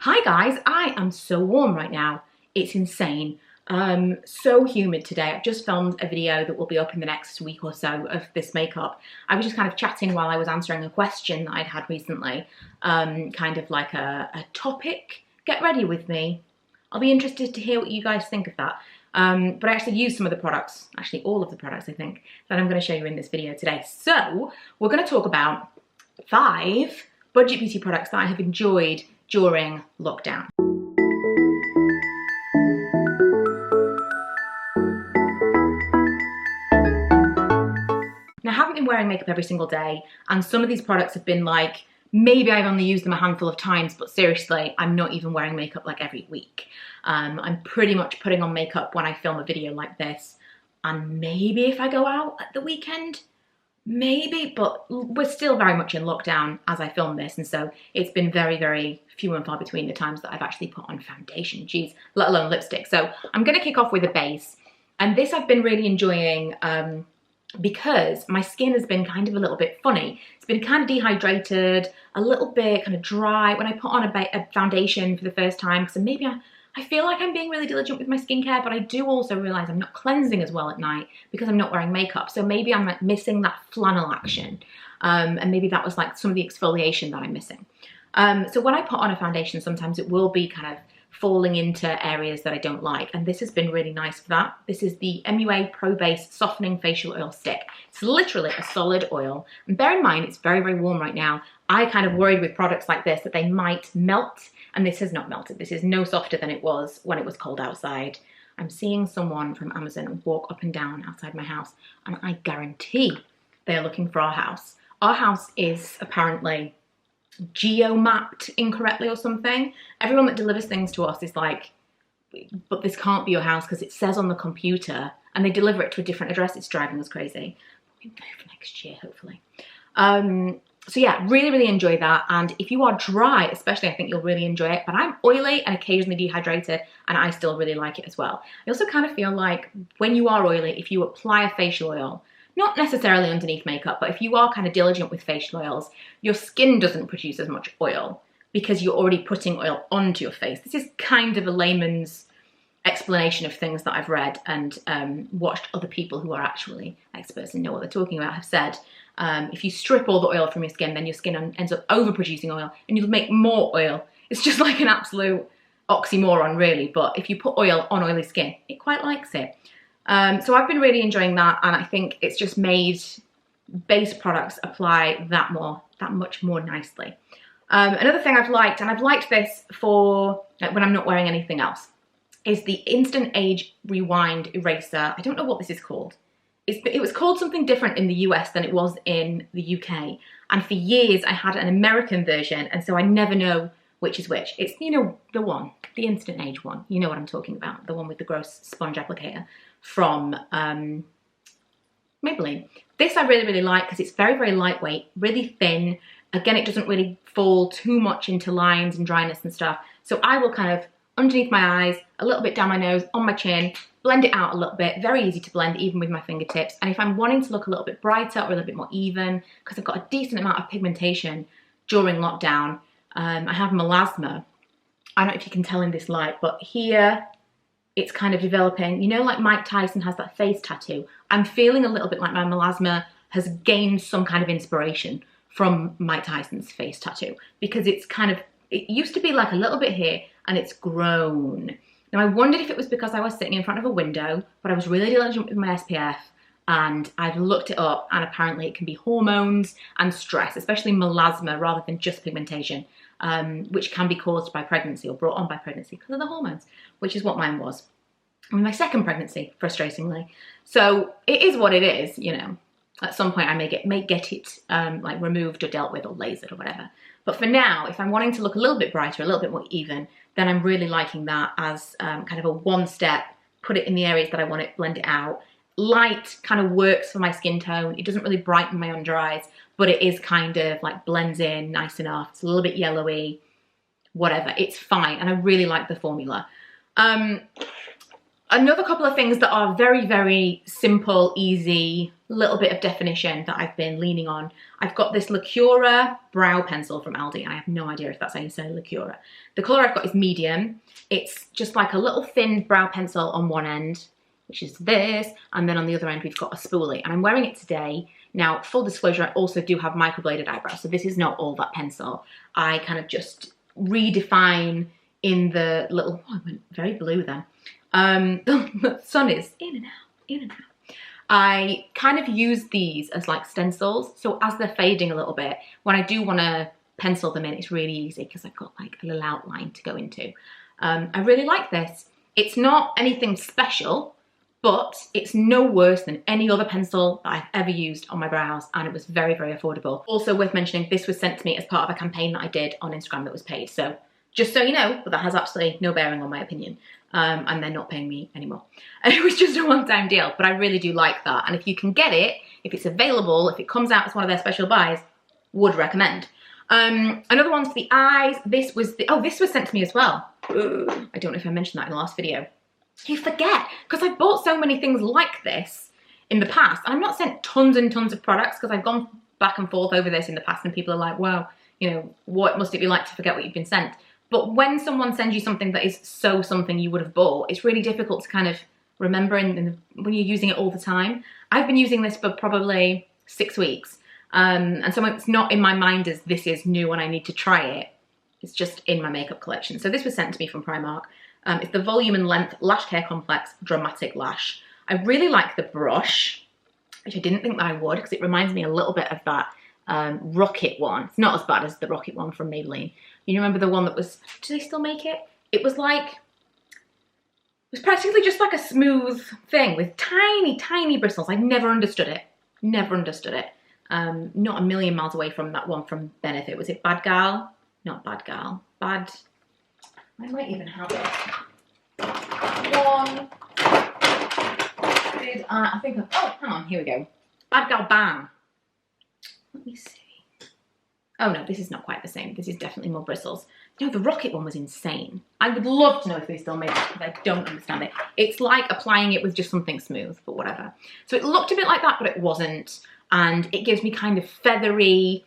Hi guys, I am so warm right now. It's insane. So humid today. I've just filmed a video that will be up in the next week or so of this makeup. I was just kind of chatting while I was answering a question that I'd had recently. Kind of like a topic. Get ready with me. I'll be interested to hear what you guys think of that. But I actually used some of the products, actually all of the products I think, that I'm going to show you in this video today. So we're going to talk about 5 budget beauty products that I have enjoyed during lockdown. Now, I haven't been wearing makeup every single day, and some of these products have been like, maybe I've only used them a handful of times, but seriously, I'm not even wearing makeup like every week. I'm pretty much putting on makeup when I film a video like this, and maybe if I go out at the weekend, maybe, but we're still very much in lockdown as I film this, and so it's been very, very few and far between the times that I've actually put on foundation, geez, let alone lipstick. So I'm going to kick off with a base, and this I've been really enjoying because my skin has been kind of a little bit funny. It's been kind of dehydrated, a little bit kind of dry when I put on a foundation for the first time, because maybe I feel like I'm being really diligent with my skincare, but I do also realise I'm not cleansing as well at night because I'm not wearing makeup. So maybe I'm like missing that flannel action. And maybe that was like some of the exfoliation that I'm missing. So when I put on a foundation, sometimes it will be kind of falling into areas that I don't like. And this has been really nice for that. This is the MUA Pro Base Softening Facial Oil Stick. It's literally a solid oil. And bear in mind, it's very, very warm right now. I kind of worried with products like this that they might melt. And this has not melted. This is no softer than it was when it was cold outside. I'm seeing someone from Amazon walk up and down outside my house, and I guarantee they're looking for our house. Our house is apparently geo-mapped incorrectly or something. Everyone that delivers things to us is like, but this can't be your house because it says on the computer, and they deliver it to a different address. It's driving us crazy. We move next year, hopefully. So yeah, really, really enjoy that. And if you are dry, especially, I think you'll really enjoy it. But I'm oily and occasionally dehydrated, and I still really like it as well. I also kind of feel like when you are oily, if you apply a facial oil, not necessarily underneath makeup, but if you are kind of diligent with facial oils, your skin doesn't produce as much oil because you're already putting oil onto your face. This is kind of a layman's explanation of things that I've read and watched other people who are actually experts and know what they're talking about have said. If you strip all the oil from your skin, then your skin ends up overproducing oil and you'll make more oil. It's just like an absolute oxymoron, really. But if you put oil on oily skin, it quite likes it. So I've been really enjoying that, and I think it's just made base products apply that much more nicely. Another thing I've liked, and I've liked this for like, when I'm not wearing anything else, is the Instant Age Rewind Eraser. I don't know what this is called. It was called something different in the US than it was in the UK. And for years I had an American version, and so I never know which is which. It's, you know, the Instant Age one. You know what I'm talking about. The one with the gross sponge applicator from Maybelline. This I really, really like because it's very, very lightweight, really thin. Again, it doesn't really fall too much into lines and dryness and stuff. So I will kind of underneath my eyes, a little bit down my nose, on my chin, blend it out a little bit. Very easy to blend even with my fingertips. And if I'm wanting to look a little bit brighter or a little bit more even, because I've got a decent amount of pigmentation during lockdown, I have melasma. I don't know if you can tell in this light, but here it's kind of developing. You know, like Mike Tyson has that face tattoo. I'm feeling a little bit like my melasma has gained some kind of inspiration from Mike Tyson's face tattoo, because it's kind of, it used to be like a little bit here and it's grown. Now I wondered if it was because I was sitting in front of a window, but I was really diligent with my SPF, and I've looked it up, and apparently it can be hormones and stress, especially melasma rather than just pigmentation, which can be caused by pregnancy or brought on by pregnancy because of the hormones, which is what mine was. I mean, my second pregnancy, frustratingly. So it is what it is, you know. At some point I may get it like removed or dealt with or lasered or whatever. But for now, if I'm wanting to look a little bit brighter, a little bit more even, then I'm really liking that as kind of a one step, put it in the areas that I want it, blend it out. Light kind of works for my skin tone. It doesn't really brighten my under eyes, but it is kind of like blends in nice enough. It's a little bit yellowy, whatever. It's fine, and I really like the formula. Another couple of things that are very, very simple, easy, little bit of definition that I've been leaning on. I've got this LACURA brow pencil from Aldi, and I have no idea if that's how you say LACURA. The colour I've got is medium. It's just like a little thin brow pencil on one end, which is this, and then on the other end we've got a spoolie, and I'm wearing it today. Now, full disclosure, I also do have microbladed eyebrows, so this is not all that pencil. I kind of just redefine in the little, oh, I went very blue then. The sun is in and out, in and out. I kind of use these as like stencils, so as they're fading a little bit, when I do want to pencil them in, it's really easy because I've got like a little outline to go into. I really like this. It's not anything special, but it's no worse than any other pencil that I've ever used on my brows, and it was very, very affordable. Also worth mentioning, this was sent to me as part of a campaign that I did on Instagram that was paid, so just so you know, but that has absolutely no bearing on my opinion. And they're not paying me anymore. It was just a one-time deal, but I really do like that. And if you can get it, if it's available, if it comes out as one of their special buys, would recommend. Another one for the eyes. This was sent to me as well. I don't know if I mentioned that in the last video. You forget, because I've bought so many things like this in the past. I'm not sent tons and tons of products because I've gone back and forth over this in the past, and people are like, wow, you know, what must it be like to forget what you've been sent? But when someone sends you something that is so something you would have bought, it's really difficult to kind of remember when you're using it all the time. I've been using this for probably 6 weeks. And so it's not in my mind as this is new and I need to try it. It's just in my makeup collection. So this was sent to me from Primark. It's the Volume and Length Lash Care Complex Dramatic Lash. I really like the brush, which I didn't think that I would because it reminds me a little bit of that Rocket one. It's not as bad as the Rocket one from Maybelline. You remember the one that was, do they still make it? It was like, it was practically just like a smooth thing with tiny, tiny bristles. I never understood it. Never understood it. Not a million miles away from that one from Benefit. Was it Bad Gal? Not Bad Gal. Bad, I might even have it. One. I think, oh, hang on, here we go. Bad Gal Bang. Let me see. Oh no, this is not quite the same. This is definitely more bristles. No, the Rocket one was insane. I would love to know if they still make it because I don't understand it. It's like applying it with just something smooth, but whatever. So it looked a bit like that, but it wasn't. And it gives me kind of feathery,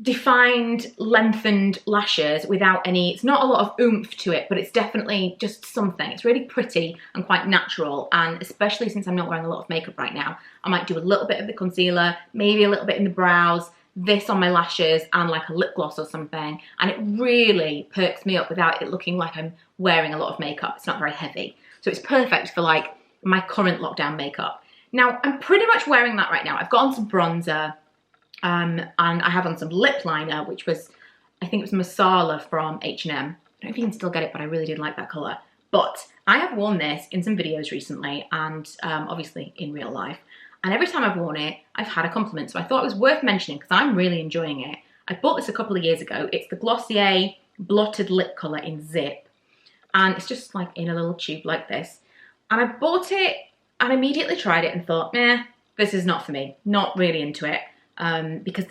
defined, lengthened lashes without any, it's not a lot of oomph to it, but it's definitely just something. It's really pretty and quite natural. And especially since I'm not wearing a lot of makeup right now, I might do a little bit of the concealer, maybe a little bit in the brows, this on my lashes and like a lip gloss or something, and it really perks me up without it looking like I'm wearing a lot of makeup. It's not very heavy, so it's perfect for like my current lockdown makeup. Now I'm pretty much wearing that right now. I've got on some bronzer and I have on some lip liner, which was, I think it was Mascara from H&M. I don't know if you can still get it, but I really did like that colour. But I have worn this in some videos recently and obviously in real life. And every time I've worn it, I've had a compliment. So I thought it was worth mentioning because I'm really enjoying it. I bought this a couple of years ago. It's the Glossier Blotted Lip colour in Zip. And it's just like in a little tube like this. And I bought it and immediately tried it and thought, this is not for me. Not really into it. Because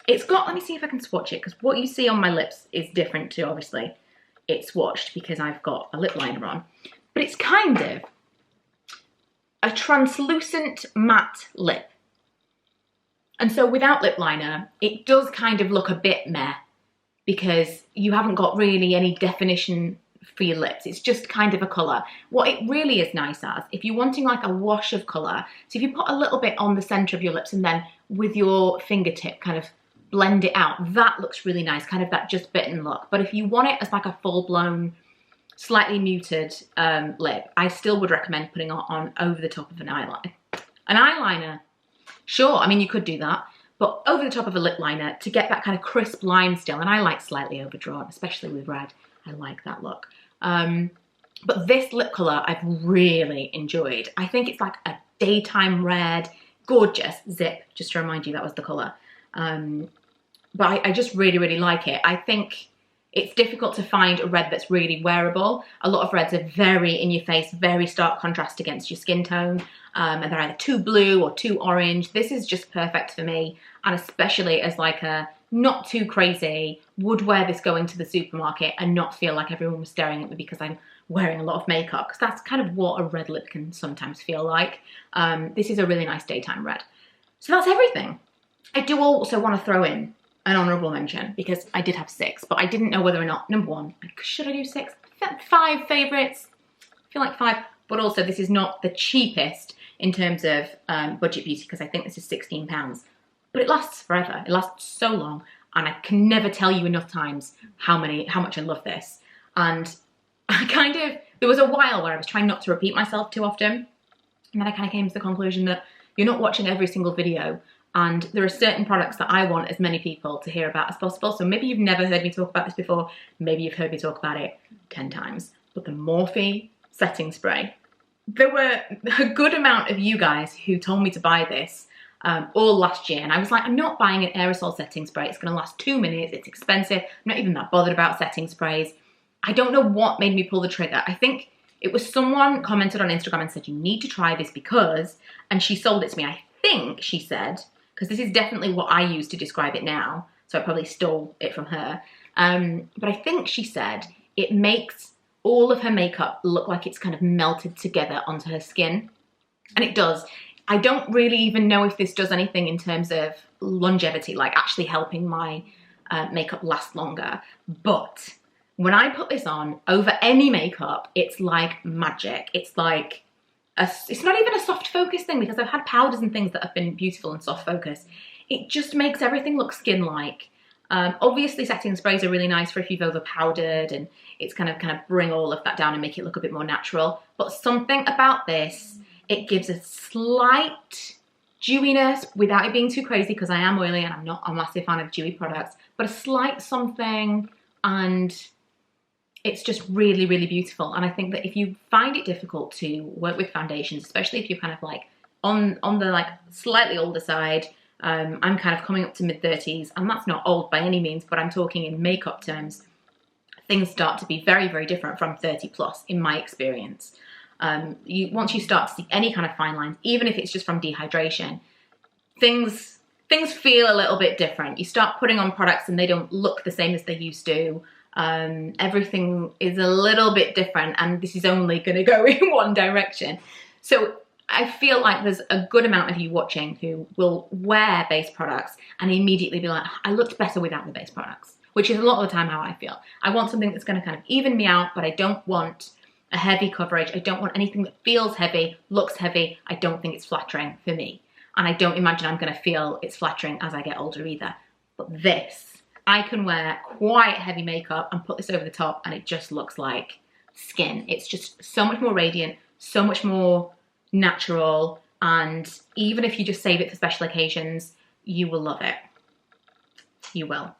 it's got, let me see if I can swatch it. Because what you see on my lips is different to, obviously, it's swatched because I've got a lip liner on. But it's kind of a translucent matte lip. And so without lip liner, it does kind of look a bit meh because you haven't got really any definition for your lips. It's just kind of a colour. What it really is nice as, if you're wanting like a wash of colour, so if you put a little bit on the centre of your lips and then with your fingertip kind of blend it out, that looks really nice, kind of that just bitten look. But if you want it as like a full-blown, slightly muted lip, I still would recommend putting it on over the top of an eyeliner. An eyeliner, sure, I mean you could do that, but over the top of a lip liner to get that kind of crisp line still, and I like slightly overdrawn, especially with red. I like that look. But this lip colour I've really enjoyed. I think it's like a daytime red, gorgeous. Zip, just to remind you that was the colour. But I just really, really like it. I think it's difficult to find a red that's really wearable. A lot of reds are very in your face, very stark contrast against your skin tone. And they're either too blue or too orange. This is just perfect for me. And especially as like a not too crazy, would wear this going to the supermarket and not feel like everyone was staring at me because I'm wearing a lot of makeup, because that's kind of what a red lip can sometimes feel like. This is a really nice daytime red. So that's everything. I do also want to throw in an honourable mention, because I did have 6, but I didn't know whether or not, number 1, should I do 6? 5 favourites, I feel like 5, but also this is not the cheapest in terms of budget beauty, because I think this is £16, but it lasts forever. It lasts so long, and I can never tell you enough times how much I love this. And there was a while where I was trying not to repeat myself too often, and then I kind of came to the conclusion that you're not watching every single video, and there are certain products that I want as many people to hear about as possible. So maybe you've never heard me talk about this before, maybe you've heard me talk about it 10 times, but the Morphe setting spray. There were a good amount of you guys who told me to buy this all last year, and I was like, I'm not buying an aerosol setting spray. It's gonna last 2 minutes, it's expensive. I'm not even that bothered about setting sprays. I don't know what made me pull the trigger. I think it was someone commented on Instagram and said, you need to try this because, and she sold it to me. I think she said, because this is definitely what I use to describe it now, so I probably stole it from her. But I think she said it makes all of her makeup look like it's kind of melted together onto her skin. And it does. I don't really even know if this does anything in terms of longevity, like actually helping my makeup last longer. But when I put this on over any makeup, it's like magic. It's like, it's not even a soft focus thing, because I've had powders and things that have been beautiful and soft focus. It just makes everything look skin-like. Obviously setting sprays are really nice for if you've over powdered, and it's kind of bring all of that down and make it look a bit more natural. But something about this, it gives a slight dewiness without it being too crazy, because I am oily and I'm not a massive fan of dewy products, but a slight something, and it's just really, really beautiful. And I think that if you find it difficult to work with foundations, especially if you're kind of like on the like slightly older side, I'm kind of coming up to mid-30s, and that's not old by any means, but I'm talking in makeup terms, things start to be very, very different from 30 plus in my experience. Once you start to see any kind of fine lines, even if it's just from dehydration, things feel a little bit different. You start putting on products and they don't look the same as they used to. Everything is a little bit different, and this is only going to go in one direction. So I feel like there's a good amount of you watching who will wear base products and immediately be like, I looked better without the base products, which is a lot of the time how I feel. I want something that's going to kind of even me out, but I don't want a heavy coverage. I don't want anything that feels heavy, looks heavy. I don't think it's flattering for me. And I don't imagine I'm going to feel it's flattering as I get older either. But this, I can wear quite heavy makeup and put this over the top and it just looks like skin. It's just so much more radiant, so much more natural, and even if you just save it for special occasions, you will love it. You will.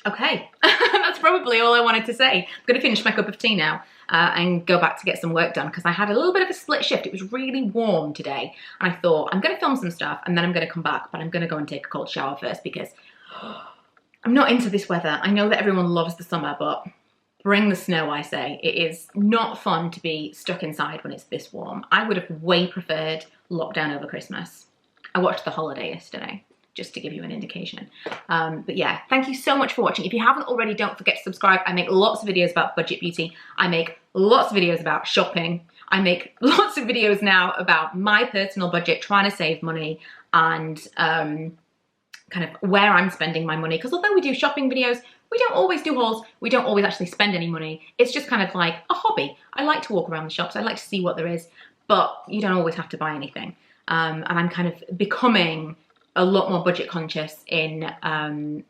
Okay, that's probably all I wanted to say. I'm going to finish my cup of tea now and go back to get some work done, because I had a little bit of a split shift. It was really warm today, and I thought I'm going to film some stuff and then I'm going to come back, but I'm going to go and take a cold shower first because I'm not into this weather. I know that everyone loves the summer, but bring the snow, I say. It is not fun to be stuck inside when it's this warm. I would have way preferred lockdown over Christmas. I watched The Holiday yesterday, just to give you an indication. But yeah, thank you so much for watching. If you haven't already, don't forget to subscribe. I make lots of videos about budget beauty. I make lots of videos about shopping. I make lots of videos now about my personal budget, trying to save money, and kind of where I'm spending my money. Because although we do shopping videos, we don't always do hauls. We don't always actually spend any money. It's just kind of like a hobby. I like to walk around the shops. I like to see what there is, but you don't always have to buy anything. And I'm kind of becoming a lot more budget conscious in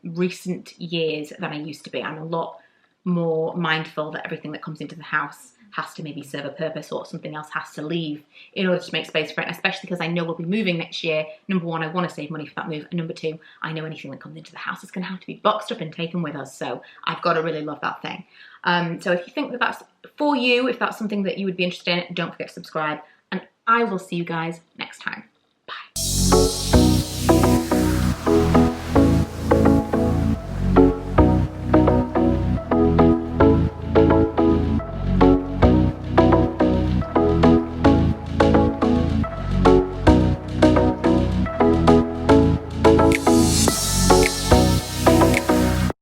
recent years than I used to be. I'm a lot more mindful that everything that comes into the house has to maybe serve a purpose, or something else has to leave in order to make space for it, especially because I know we'll be moving next year. Number one, I want to save money for that move, and number two, I know anything that comes into the house is going to have to be boxed up and taken with us, so I've got to really love that thing. So if you think that that's for you, if that's something that you would be interested in, don't forget to subscribe, and I will see you guys next time.